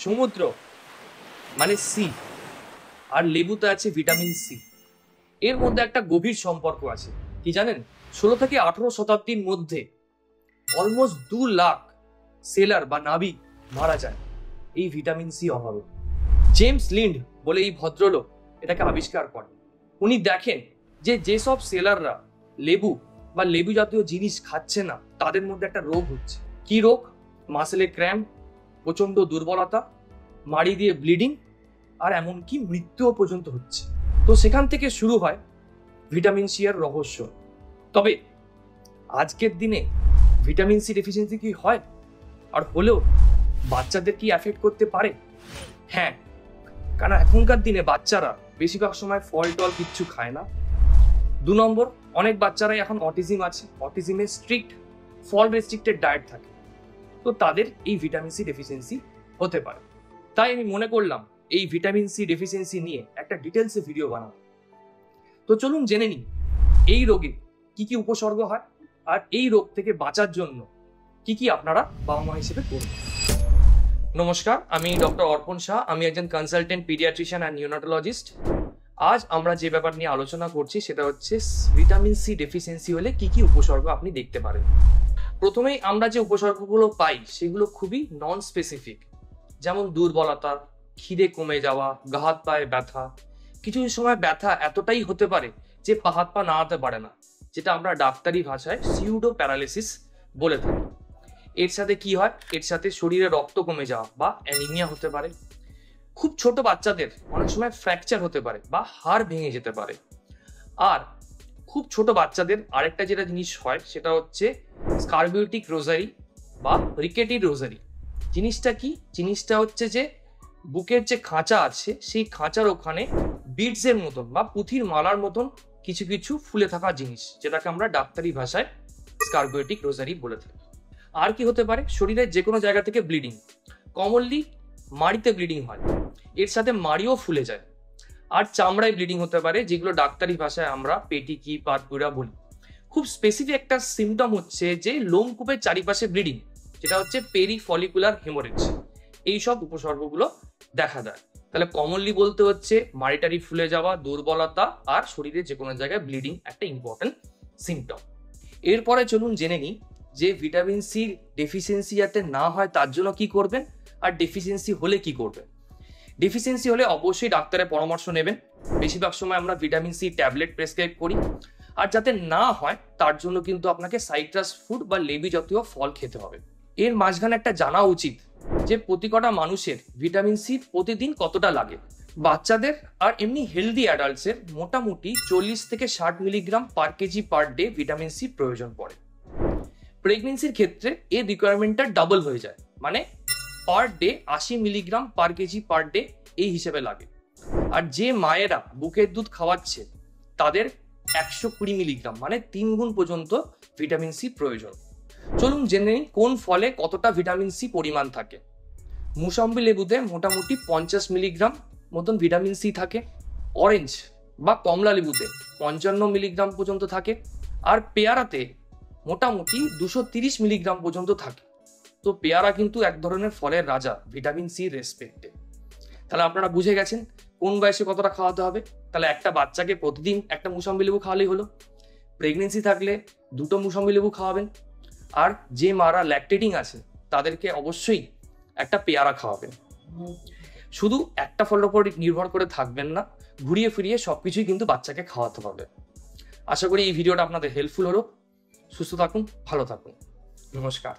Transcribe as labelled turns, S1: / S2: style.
S1: সমুদ্র মানে সি, আর লেবুতে আছে ভিটামিন সি। এর মধ্যে একটা গভীর সম্পর্ক আছে, কি জানেন? 16 থেকে 18 শতাব্দীর মধ্যে অলমোস্ট 2 লাখ সেলার বা নাবিক মারা যায় এই ভিটামিন সি অভাবে। জেমস লিন্ড বলে এই ভদ্রলোক এটাকে আবিষ্কার করেন। উনি দেখেন যে যেসব সেলাররা লেবু বা লেবু জাতীয় জিনিস খাচ্ছে না, তাদের মধ্যে একটা রোগ হচ্ছে। কি রোগ? মাসেলে ক্র্যাম্প, প্রচন্ড দুর্বলতা, মাড়ি দিয়ে ব্লিডিং, আর এমনকি মৃত্যুও পর্যন্ত হচ্ছে। তো সেখান থেকে শুরু হয় ভিটামিন সি এর রহস্য। তবে আজকের দিনে ভিটামিন সি ডেফিসিয়েন্সি কি হয়, আর হলেও বাচ্চাদের কি এফেক্ট করতে পারে? হ্যাঁ, কারণ এখনকার দিনে বাচ্চারা বেশিরভাগ সময় ফল টল কিচ্ছু খায় না। 2 নম্বর, অনেক বাচ্চারাই এখন অটিজম আছে, অটিজমে স্ট্রিক্ট ফল রেস্ট্রিক্টেড ডায়েট থাকে, তো তাদের এই ভিটামিন সি ডেফিসিয়েন্সি হতে পারে। তাই আমি মনে করলাম এই ভিটামিন সি ডেফিসিয়েন্সি নিয়ে একটা ডিটেলসে ভিডিও বানাবো। তো চলুন জেনে নিই এই রোগে কি কি উপসর্গ হয়, আর এই রোগ থেকে বাঁচার জন্য কি কি আপনারা বাবা মা হিসেবে করবেন। নমস্কার, আমি ডক্টর অর্পণ শাহ। আমি একজন কনসালটেন্ট পিডিয়াট্রিশিয়ান অ্যান্ড নিউনাটোলজিস্ট। আজ আমরা যে ব্যাপার নিয়ে আলোচনা করছি সেটা হচ্ছে ভিটামিন সি ডেফিসিয়েন্সি হলে কি কি উপসর্গ আপনি দেখতে পারেন। প্রথমেই আমরা যে উপসর্গগুলো পাই সেগুলো খুবই নন স্পেসিফিক, যেমন দুর্বলতা, খিদে কমে যাওয়া, গা হাত পায়ে ব্যথা। কিছু সময় ব্যথা এতটাই হতে পারে যে পা হাত পা নাড়াতে পারে না, যেটা আমরা ডাক্তারি ভাষায় সিউডো প্যারালিসিস বলে থাকি। এর সাথে কি হয়? এর সাথে শরীরে রক্ত কমে যাওয়া বা অ্যানিমিয়া হতে পারে। খুব ছোট বাচ্চাদের অনেক সময় ফ্র্যাকচার হতে পারে বা হাড় ভেঙে যেতে পারে। আর খুব ছোট বাচ্চাদের আরেকটা যেটা জিনিস হয় সেটা হচ্ছে স্কারবিউটিক রোজারি বা রিকেটি রোজারি। জিনিসটা কি? জিনিসটা হচ্ছে যে বুকের যে খাঁচা আছে সেই খাঁচার ওখানে বিডসের মতন বা পুঁথির মালার মতন কিছু কিছু ফুলে থাকা জিনিস, যেটাকে আমরা ডাক্তারি ভাষায় স্কারবিউটিক রোজারি বলে থাকি। আর কি হতে পারে? শরীরের যে কোনো জায়গা থেকে ব্লিডিং, কমনলি মাড়িতে ব্লিডিং হয়, এর সাথে মাড়িও ফুলে যায়। আর চামড়ায় ব্লিডিং হতে পারে, যেগুলো ডাক্তারি ভাষায় আমরা পেটিকি পাতপুরা বলি। খুব স্পেসিফিক একটা সিমটম হচ্ছে যে লোমকূপের চারিপাশে ব্লিডিং, যেটা হচ্ছে পেরিফলিকুলার হেমোরেজ। এইসব উপসর্গগুলো দেখা দেয়। তাহলে কমনলি বলতে হচ্ছে মাড়িটারি ফুলে যাওয়া, দুর্বলতা, আর শরীরের যে কোনো জায়গায় ব্লিডিং একটা ইম্পর্টেন্ট সিমটম। এরপরে চলুন জেনে নিই যে ভিটামিন সি ডেফিসিয়েন্সি যাতে না হয় তার জন্য কি করবেন, আর ডেফিসিয়েন্সি হলে কি করবেন। ডেফিসিয়েন্সি হলে অবশ্যই ডাক্তারের পরামর্শ নেবেন। বেশিরভাগ সময় আমরা ভিটামিন সি ট্যাবলেট প্রেসক্রাইব করি। আর যাতে না হয় তার জন্য কিন্তু আপনাকে সাইট্রাস ফুড বা লেবু জাতীয় ফল খেতে হবে। এর মাঝখানে একটা জানা উচিত যে প্রতি কটা মানুষের ভিটামিন সি প্রতিদিন কতটা লাগে। বাচ্চাদের আর এমনি হেলদি অ্যাডাল্টসের মোটামুটি 40 থেকে 60 milligram per kg per day vitamin C প্রয়োজন পড়ে। প্রেগনেন্সির ক্ষেত্রে এর রিকোয়ারমেন্টটা ডাবল হয়ে যায়, মানে per day 80 milligram per kg per day এই হিসেবে লাগে। আর যে মায়েরা বুকের দুধ খাওয়াচ্ছে তাদের 120 মিলিগ্রাম মানে 3 গুণ পর্যন্ত ভিটামিন সি প্রয়োজন। চলুন জেনে নিই কোন ফলে কতটা ভিটামিন সি পরিমাণ থাকে। মুসাম্বি লেবুতে মোটামুটি 50 মিলিগ্রাম মতন ভিটামিন সি থাকে। অরেঞ্জ বা কমলা লেবুতে 55 মিলিগ্রাম পর্যন্ত থাকে। আর পেয়ারাতে মোটামুটি 230 মিলিগ্রাম পর্যন্ত থাকে। তো পেয়ারা কিন্তু এক ধরনের ফলের রাজা ভিটামিন সি রেসপেক্টে। তাহলে আপনারা বুঝে গেছেন কোন বয়সে কতটা খাওয়াতে হবে। তাহলে একটা বাচ্চাকে প্রতিদিন একটা মুসাম্বি লেবু খাওয়ালেই হলো। প্রেগনেন্সি থাকলে 2টো মুসাম্বি লেবু খাওয়াবেন। আর যে মারা ল্যাকটেটিং আছে তাদেরকে অবশ্যই একটা পেয়ারা খাওয়াবেন। শুধু একটা ফলের উপর নির্ভর করে থাকবেন না, ঘুরিয়ে ফিরিয়ে সবকিছুই কিন্তু বাচ্চাকে খাওয়াতে হবে। আশা করি এই ভিডিওটা আপনাদের হেল্পফুল হলো। সুস্থ থাকুন, ভালো থাকুন, নমস্কার।